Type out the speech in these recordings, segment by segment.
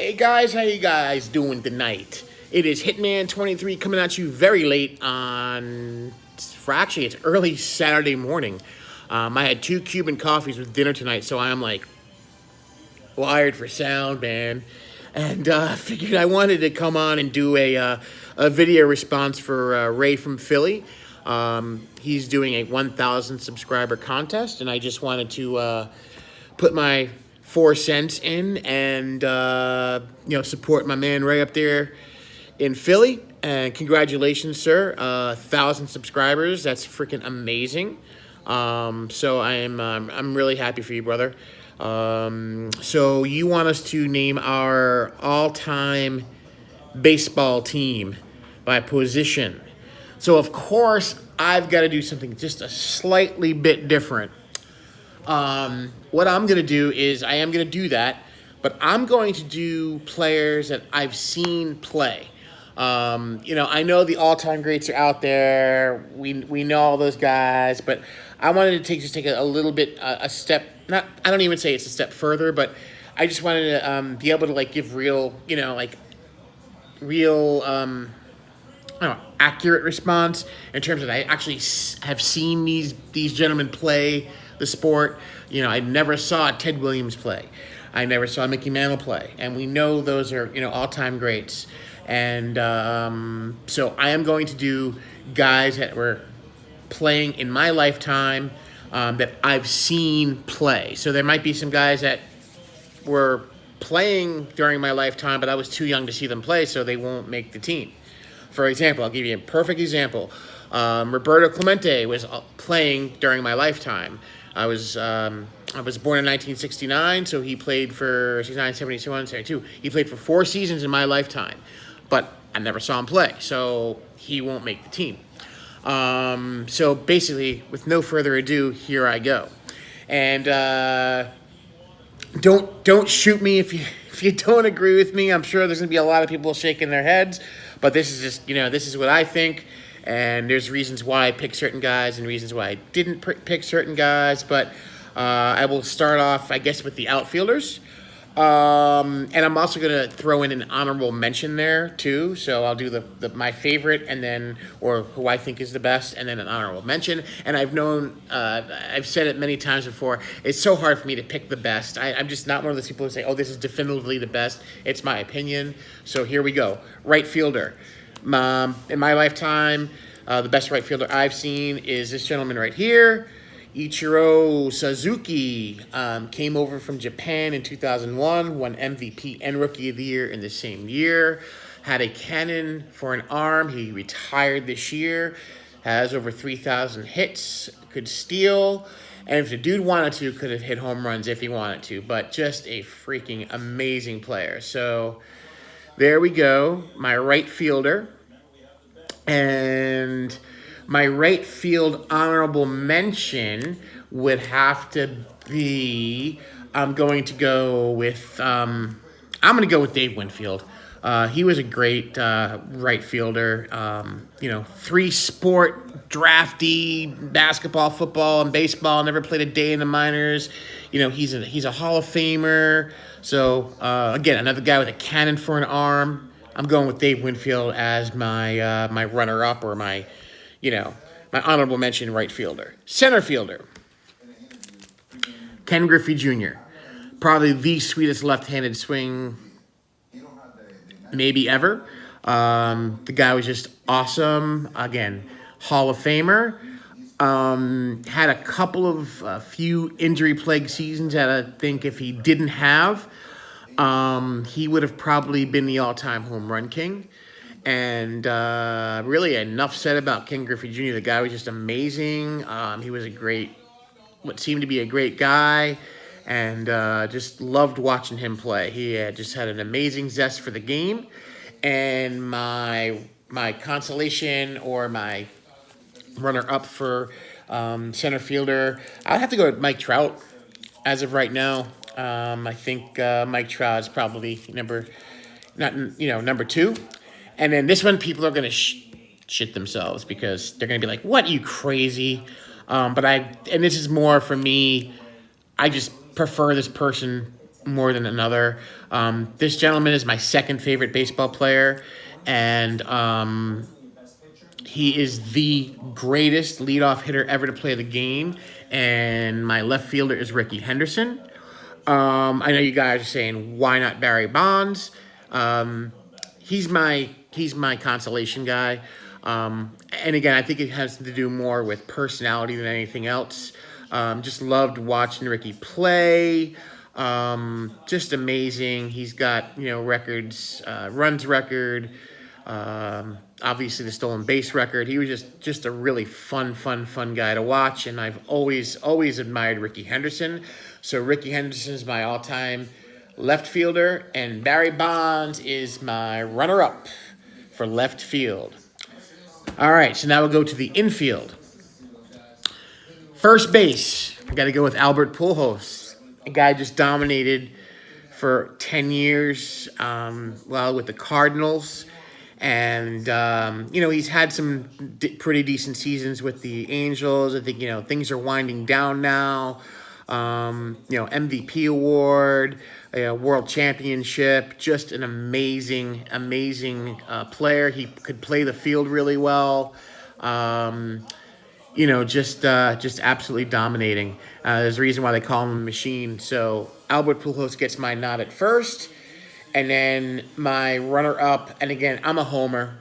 Hey guys, how you guys doing tonight? It is Hitman 23 coming at you very late actually it's early Saturday morning. I had 2 Cuban coffees with dinner tonight, so I am like wired for sound, man. And figured I wanted to come on and do a video response for Ray from Philly. He's doing a 1,000 subscriber contest, and I just wanted to put my 4 cents in and support my man Ray up there in Philly. And congratulations, sir! 1,000 subscribers. That's freaking amazing. So I'm really happy for you, brother. So you want us to name our all-time baseball team by position. So of course I've got to do something just a slightly bit different. What I'm going to do is I am going to do that, but I'm going to do players that I've seen play. I know the all-time greats are out there. We know all those guys, but I wanted to take a little bit a step. Not I don't even say it's a step further, but I just wanted to be able to give real, real accurate response in terms of I actually have seen these gentlemen play the sport. I never saw Ted Williams play. I never saw Mickey Mantle play, and we know those are all-time greats. And so I am going to do guys that were playing in my lifetime that I've seen play. So there might be some guys that were playing during my lifetime, but I was too young to see them play, so they won't make the team. For example, I'll give you a perfect example. Roberto Clemente was playing during my lifetime. I was born in 1969, so he played for 69, 71, 72. He played for 4 seasons in my lifetime, but I never saw him play, so he won't make the team. So basically, with no further ado, here I go. And don't shoot me if you don't agree with me. I'm sure there's gonna be a lot of people shaking their heads, but this is just this is what I think. And there's reasons why I picked certain guys and reasons why I didn't pick certain guys. But I will start off, I guess, with the outfielders. And I'm also going to throw in an honorable mention there, too. So I'll do my favorite or who I think is the best, and then an honorable mention. And I've said it many times before, it's so hard for me to pick the best. I'm just not one of those people who say, oh, this is definitively the best. It's my opinion. So here we go. Right fielder. In my lifetime, the best right fielder I've seen is this gentleman right here, Ichiro Suzuki. Came over from Japan in 2001, won MVP and Rookie of the Year in the same year, had a cannon for an arm. He retired this year, has over 3,000 hits, could steal, and if the dude wanted to, could have hit home runs if he wanted to, but just a freaking amazing player. So there we go, my right fielder. And my right field honorable mention would have to be, I'm going to go with Dave Winfield. He was a great right fielder. 3-sport drafty, basketball, football, and baseball. Never played a day in the minors. He's a Hall of Famer. So again, another guy with a cannon for an arm. I'm going with Dave Winfield as my my runner-up or my honorable mention right fielder. Center fielder, Ken Griffey Jr. Probably the sweetest left-handed swing maybe ever. The guy was just awesome. Again, Hall of Famer. Had a couple of few injury-plagued seasons that I think if he didn't have, he would have probably been the all-time home run king. And really enough said about Ken Griffey Jr. The guy was just amazing. He was what seemed to be a great guy, and just loved watching him play. He just had an amazing zest for the game. And my consolation or my runner-up for center fielder, I'd have to go with Mike Trout as of right now. I think Mike Trout is probably number 2. And then this one, people are going to shit themselves because they're going to be like, what, you crazy? And this is more for me, I just prefer this person more than another. This gentleman is my second favorite baseball player, and he is the greatest leadoff hitter ever to play the game. And my left fielder is Ricky Henderson. I know you guys are saying, why not Barry Bonds? Um, he's my consolation guy. And again, I think it has to do more with personality than anything else. Just loved watching Ricky play. Just amazing. He's got records, runs record. Obviously the stolen base record. He was just a really fun guy to watch, and I've always admired Ricky Henderson. So Ricky Henderson is my all-time left fielder, and Barry Bonds is my runner-up for left field. All right, so now we'll go to the infield. First base, I got to go with Albert Pujols. A guy just dominated for 10 years, with the Cardinals. And, he's had some pretty decent seasons with the Angels. I think, things are winding down now. MVP award, World Championship, just an amazing player. He could play the field really well. Just absolutely dominating. There's a reason why they call him a machine. So Albert Pujols gets my nod at first. And then my runner-up, and again, I'm a homer.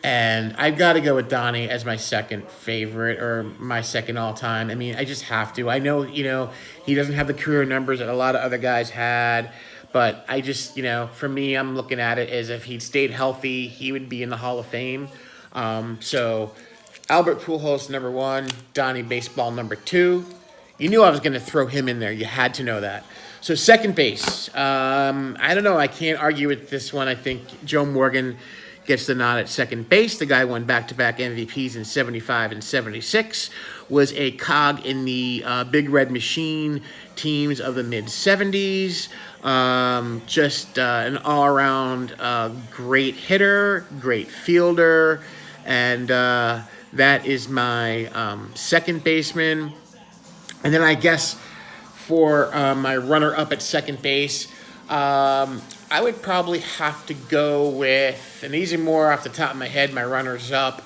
And I've got to go with Donnie as my second favorite, or my second all-time. I mean, I just have to. I know, he doesn't have the career numbers that a lot of other guys had. But I just, for me, I'm looking at it as if he'd stayed healthy, he would be in the Hall of Fame. So Albert Pujols, number one. Donnie Baseball, number two. You knew I was going to throw him in there. You had to know that. So second base, I don't know. I can't argue with this one. I think Joe Morgan gets the nod at second base. The guy won back-to-back MVPs in 75 and 76, was a cog in the Big Red Machine teams of the mid-70s. Just an all-around great hitter, great fielder, and that is my second baseman. And then I guess for my runner-up at second base, I would probably have to go with, and these are more off the top of my head, my runners-up.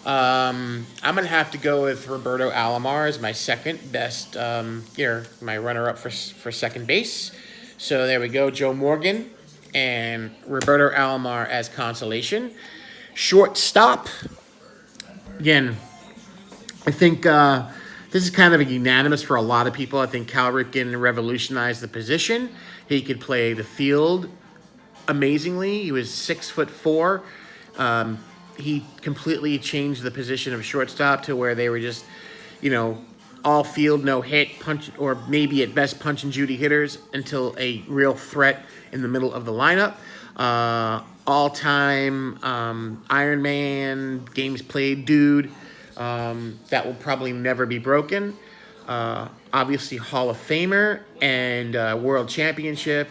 I'm going to have to go with Roberto Alomar as my second best, my runner-up for second base. So there we go, Joe Morgan and Roberto Alomar as consolation. Shortstop, again, I think this is kind of a unanimous for a lot of people. I think Cal Ripken revolutionized the position. He could play the field amazingly. He was 6'4". He completely changed the position of shortstop to where they were just, all field, no hit, punch, or maybe at best punch and Judy hitters until a real threat in the middle of the lineup. All-time Iron Man, games played dude. That will probably never be broken. Obviously, Hall of Famer and World Championship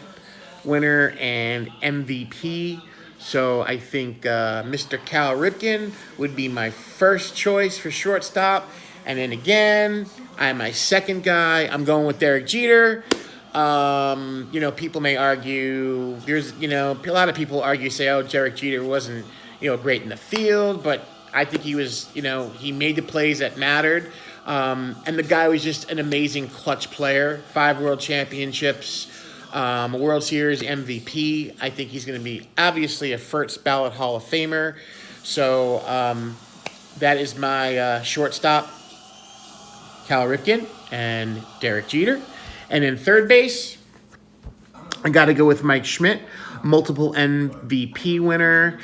winner and MVP. So I think Mr. Cal Ripken would be my first choice for shortstop. And then again, I'm my second guy. I'm going with Derek Jeter. People may argue, a lot of people argue, say, oh, Derek Jeter wasn't, great in the field, but I think he was, he made the plays that mattered. And the guy was just an amazing clutch player. 5 world championships, a World Series MVP. I think he's going to be obviously a first ballot Hall of Famer. So that is my shortstop, Cal Ripken and Derek Jeter. And in third base, I got to go with Mike Schmidt, multiple MVP winner.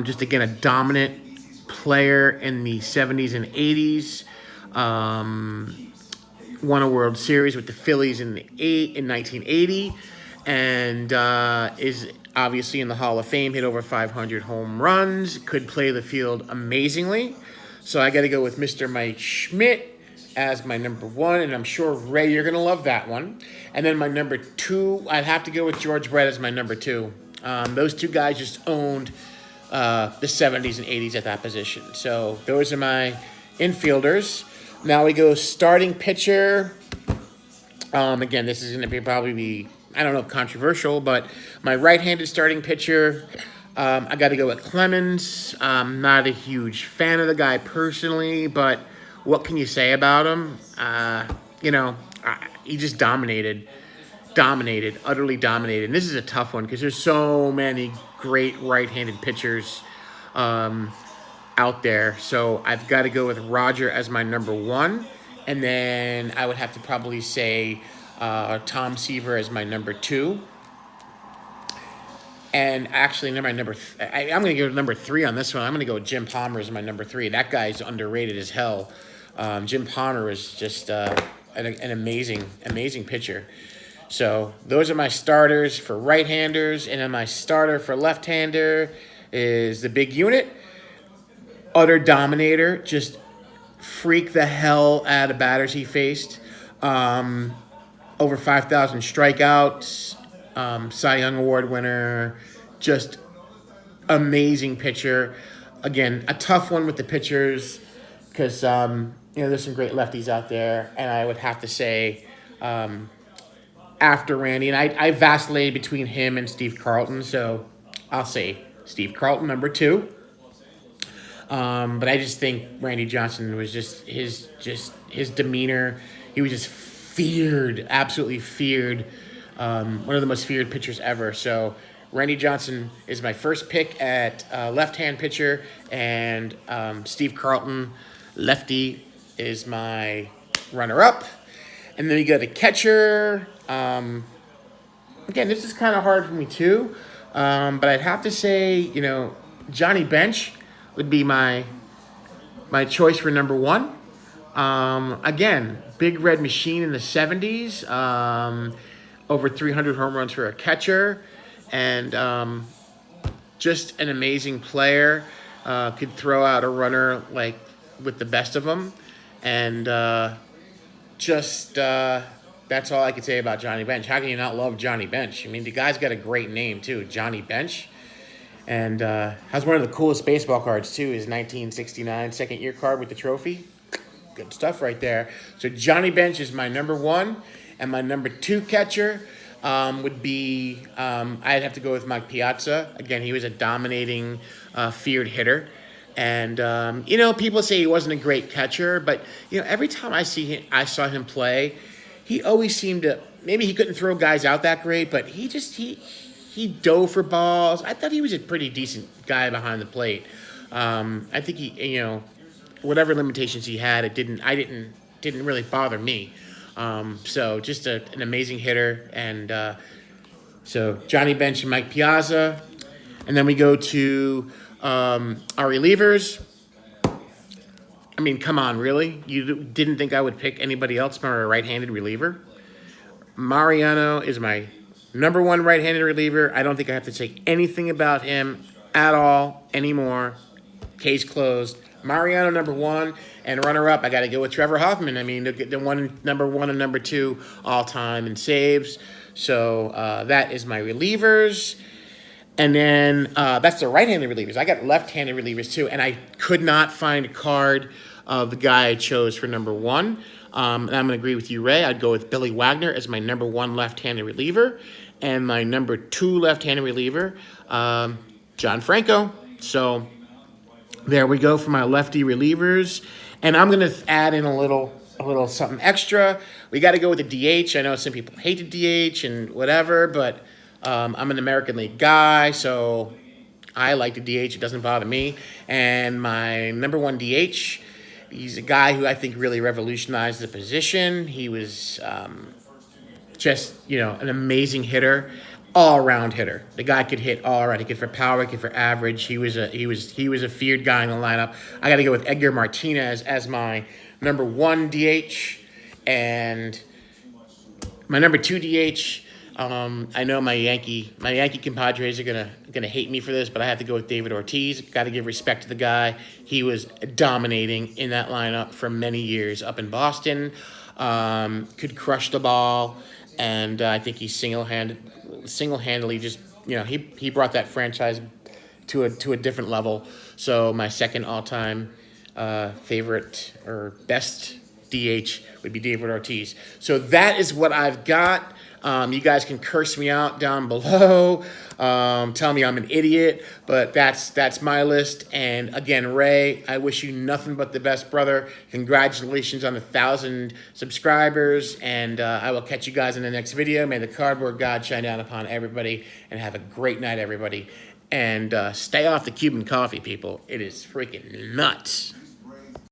Just, again, a dominant player in the 70s and 80s. Won a World Series with the Phillies in 1980, and is obviously in the Hall of Fame. Hit over 500 home runs. Could play the field amazingly. So I got to go with Mr. Mike Schmidt as my number one, and I'm sure, Ray, you're going to love that one. And then my number two, I'd have to go with George Brett as my number two. Those two guys just owned the 70s and 80s at that position. So those are my infielders. Now we go starting pitcher. Again, this is going to probably be, I don't know, controversial, but my right-handed starting pitcher, I got to go with Clemens. I'm not a huge fan of the guy personally, but what can you say about him? He just dominated, utterly dominated. And this is a tough one because there's so many great right-handed pitchers out there. So I've got to go with Roger as my number one. And then I would have to probably say Tom Seaver as my number two. And actually, I'm going to go number three on this one. I'm going to go with Jim Palmer as my number three. That guy's underrated as hell. Jim Palmer is just an amazing pitcher. So those are my starters for right-handers. And then my starter for left-hander is the big unit. Utter dominator, just freak the hell out of batters he faced. Over 5,000 strikeouts, Cy Young Award winner, just amazing pitcher. Again, a tough one with the pitchers because there's some great lefties out there, and I would have to say after Randy, and I vacillated between him and Steve Carlton, so I'll say Steve Carlton number two. But I just think Randy Johnson was just his demeanor. He was just feared, absolutely feared. One of the most feared pitchers ever. So Randy Johnson is my first pick at left-hand pitcher, and Steve Carlton, lefty, is my runner-up. And then we go to catcher. Again, this is kind of hard for me too, but I'd have to say, Johnny Bench would be my choice for number one. Again, big red machine in the 70s, over 300 home runs for a catcher, and just an amazing player. Could throw out a runner like with the best of them, and that's all I could say about Johnny Bench. How can you not love Johnny Bench? I mean, the guy's got a great name too, Johnny Bench. And has one of the coolest baseball cards, too, his 1969 second-year card with the trophy. Good stuff right there. So Johnny Bench is my number one. And my number two catcher would be, I'd have to go with Mike Piazza. Again, he was a dominating, feared hitter. And, people say he wasn't a great catcher. But, every time I saw him play, he always seemed to, maybe he couldn't throw guys out that great, but he dove for balls. I thought he was a pretty decent guy behind the plate. I think he, whatever limitations he had, it didn't really bother me. So just an amazing hitter. And so Johnny Bench and Mike Piazza. And then we go to our relievers. I mean, come on, really? You didn't think I would pick anybody else for a right-handed reliever? Mariano is my number one right-handed reliever. I don't think I have to say anything about him at all anymore. Case closed. Mariano number one, and runner-up, I got to go with Trevor Hoffman. I mean, number one and number two all-time in saves. So that is my relievers. And then that's the right-handed relievers. I got left-handed relievers too, and I could not find a card of the guy I chose for number one. And I'm going to agree with you, Ray. I'd go with Billy Wagner as my number one left-handed reliever. And my number two left-handed reliever, John Franco. So there we go for my lefty relievers. And I'm going to add in a little something extra. We got to go with the DH. I know some people hate the DH and whatever, but I'm an American League guy, so I like the DH. It doesn't bother me. And my number one DH, he's a guy who I think really revolutionized the position. He was just, an amazing hitter, all-around hitter. The guy could hit all around. He could for power, he could for average. He was a feared guy in the lineup. I got to go with Edgar Martinez as my number one DH, and my number two DH. I know my Yankee compadres are gonna hate me for this, but I have to go with David Ortiz. Got to give respect to the guy. He was dominating in that lineup for many years up in Boston. Could crush the ball, and I think he single-handedly just he brought that franchise to a different level. So my second all-time favorite or best DH would be David Ortiz. So that is what I've got. You guys can curse me out down below. Tell me I'm an idiot, but that's my list. And again, Ray, I wish you nothing but the best, brother. Congratulations on 1,000 subscribers, and I will catch you guys in the next video. May the cardboard God shine down upon everybody, and have a great night, everybody. And stay off the Cuban coffee, people. It is freaking nuts.